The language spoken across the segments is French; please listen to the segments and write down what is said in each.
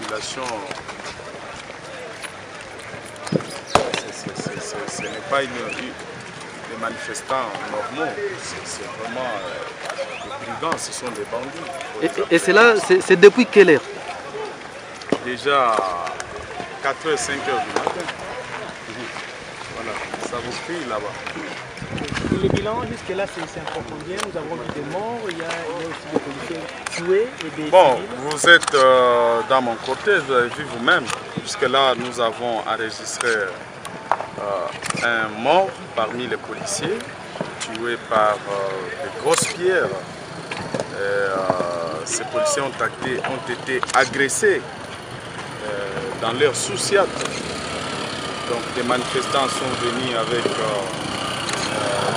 population, ce n'est pas des manifestants normaux, c'est vraiment des brigands, ce sont des bandits. Et cela, c'est depuis quelle heure? Déjà 4h, 5h du matin. Voilà, ça vous crie là-bas. Le bilan jusque-là, c'est encore combien? Nous avons vu des morts, il y a aussi des policiers tués et des Bon, civils. vous êtes dans mon cortège, vous avez vu vous-même. Jusque-là, nous avons enregistré un mort parmi les policiers, tué par des grosses pierres. Ces policiers ont été agressés dans leur sous-siat. Donc des manifestants sont venus avec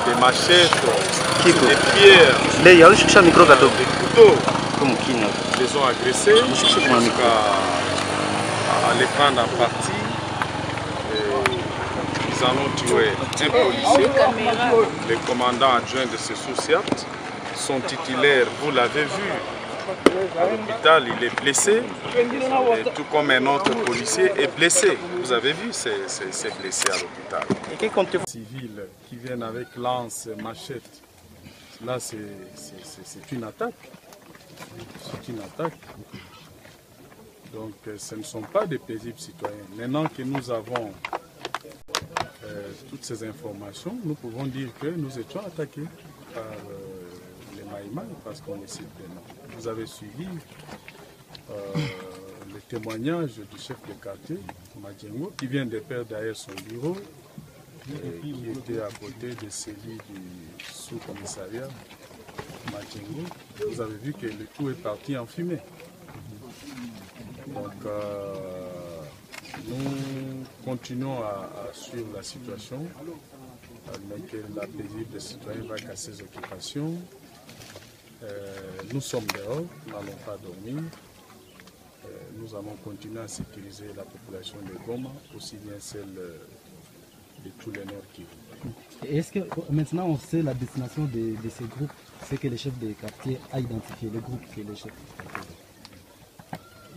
des machettes, des pierres, des couteaux. Ils les ont agressés jusqu'à les prendre en partie. Ils en ont tué un policier, le commandant adjoint de ce sous-siat. Son titulaire, vous l'avez vu, à l'hôpital, il est blessé, et tout comme un autre policier est blessé. Vous avez vu, c'est blessé à l'hôpital. Et que comptez-vous? Civils qui viennent avec lance, machette, là c'est une attaque. C'est une attaque. Donc ce ne sont pas des paisibles citoyens. Maintenant que nous avons toutes ces informations, nous pouvons dire que nous étions attaqués par les Maïmaï parce qu'on est cite des noms. Vous avez suivi le témoignage du chef de quartier, Madjengo, qui vient de perdre derrière son bureau, qui était à côté de celui du sous-commissariat Madjengo. Vous avez vu que le tout est parti en fumée. Donc nous continuons à suivre la situation, mais que la paisible des citoyens va qu'à ses occupations. Nous sommes dehors, nous n'allons pas dormir. Nous allons continuer à sécuriser la population de Goma, aussi bien celle de tous les Nord Kivu. Est-ce que maintenant on sait la destination de ces groupes? C'est que le chef des quartiers a identifié le groupe qui est le chef des quartiers.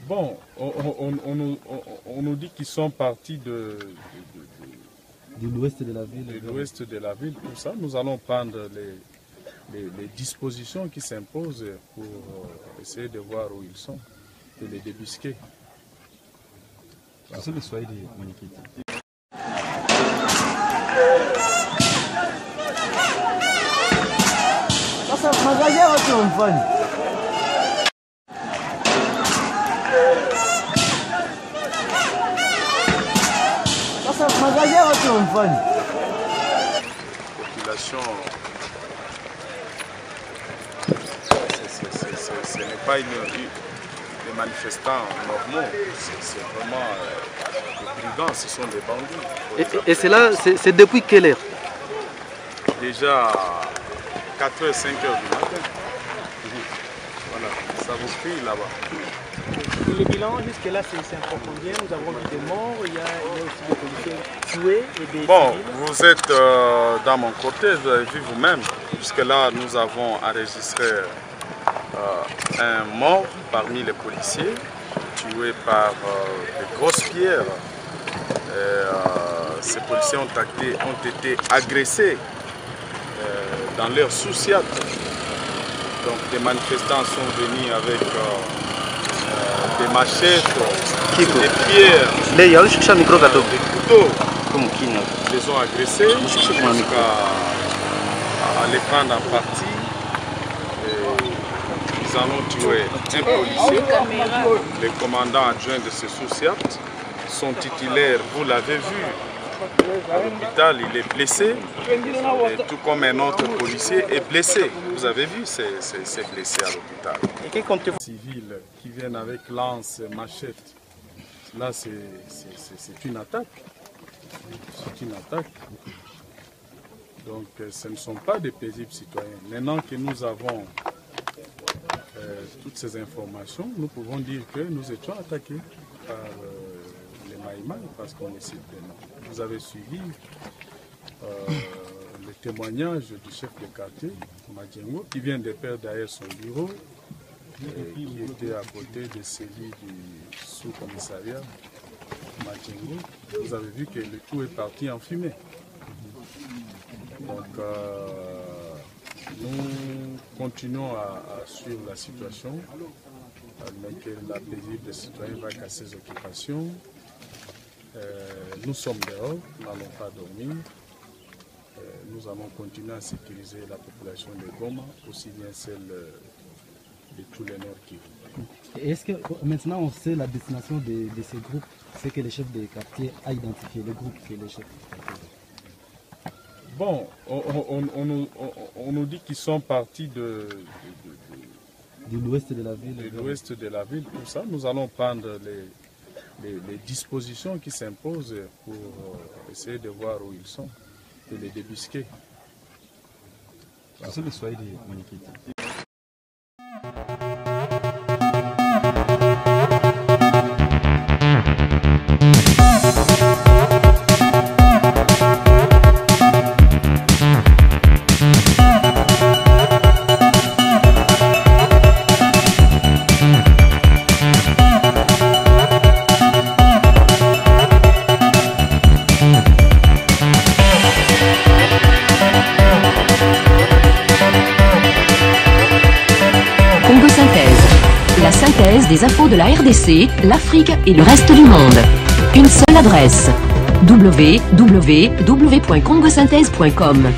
Bon, on nous dit qu'ils sont partis de l'ouest de la ville. De l'ouest de la ville, tout ça. Nous allons prendre les dispositions qui s'imposent pour essayer de voir où ils sont et les débusquer. C'est le soir de Manikiti. Sasa magalia watu wamfani. Sasa magalia watu wamfani. Population, ce n'est pas des manifestants normaux, c'est vraiment des brigands, ce sont des bandits. Et cela, c'est depuis quelle heure? Déjà 4h, 5h du matin. Voilà, ça vous crie là-bas. Le bilan jusque-là, c'est encore combien? Nous avons vu des morts, il y a aussi des policiers tués et des Bon, civils. vous êtes dans mon cortège, vous avez vu vous-même. Jusque-là, nous avons enregistré un mort parmi les policiers, tué par des grosses pierres. Ces policiers ont été agressés dans leur sous-siat. Donc des manifestants sont venus avec des machettes, des pierres, des couteaux. Ils les ont agressés jusqu'à les prendre en partie. Ils en ont tué un policier, le commandant adjoint de ce sous-siat. Son titulaire, vous l'avez vu, à l'hôpital, il est blessé, et tout comme un autre policier est blessé. Vous avez vu, c'est blessé à l'hôpital. Et que comptez-vous? Civils qui viennent avec lance, machette, là c'est une attaque. C'est une attaque. Donc ce ne sont pas des paisibles citoyens. Maintenant que nous avons toutes ces informations, nous pouvons dire que nous étions attaqués par les Maïmaï parce qu'on est cite des noms. Vous avez suivi le témoignage du chef de quartier, Madjengo, qui vient de perdre derrière son bureau, qui était à côté de celui du sous-commissariat Machengo. Vous avez vu que le tout est parti en fumée. Donc nous continuons à suivre la situation, mais que la paisible des citoyens va qu'à ses occupations. Nous sommes dehors, nous n'allons pas dormir. Nous allons continuer à sécuriser la population de Goma, aussi bien celle de tous les Nord Kivu. Est-ce que maintenant on sait la destination de ces groupes, c'est que les chefs des quartiers a identifié le groupe que les chefs des quartiers? Bon, on nous dit qu'ils sont partis de l'ouest de la ville. De l'ouest de la ville, tout ça. Nous allons prendre les dispositions qui s'imposent pour essayer de voir où ils sont et les débusquer. C'est le soir de Manikiti. La synthèse des infos de la RDC, l'Afrique et le reste du monde. Une seule adresse: www.congosynthèse.com.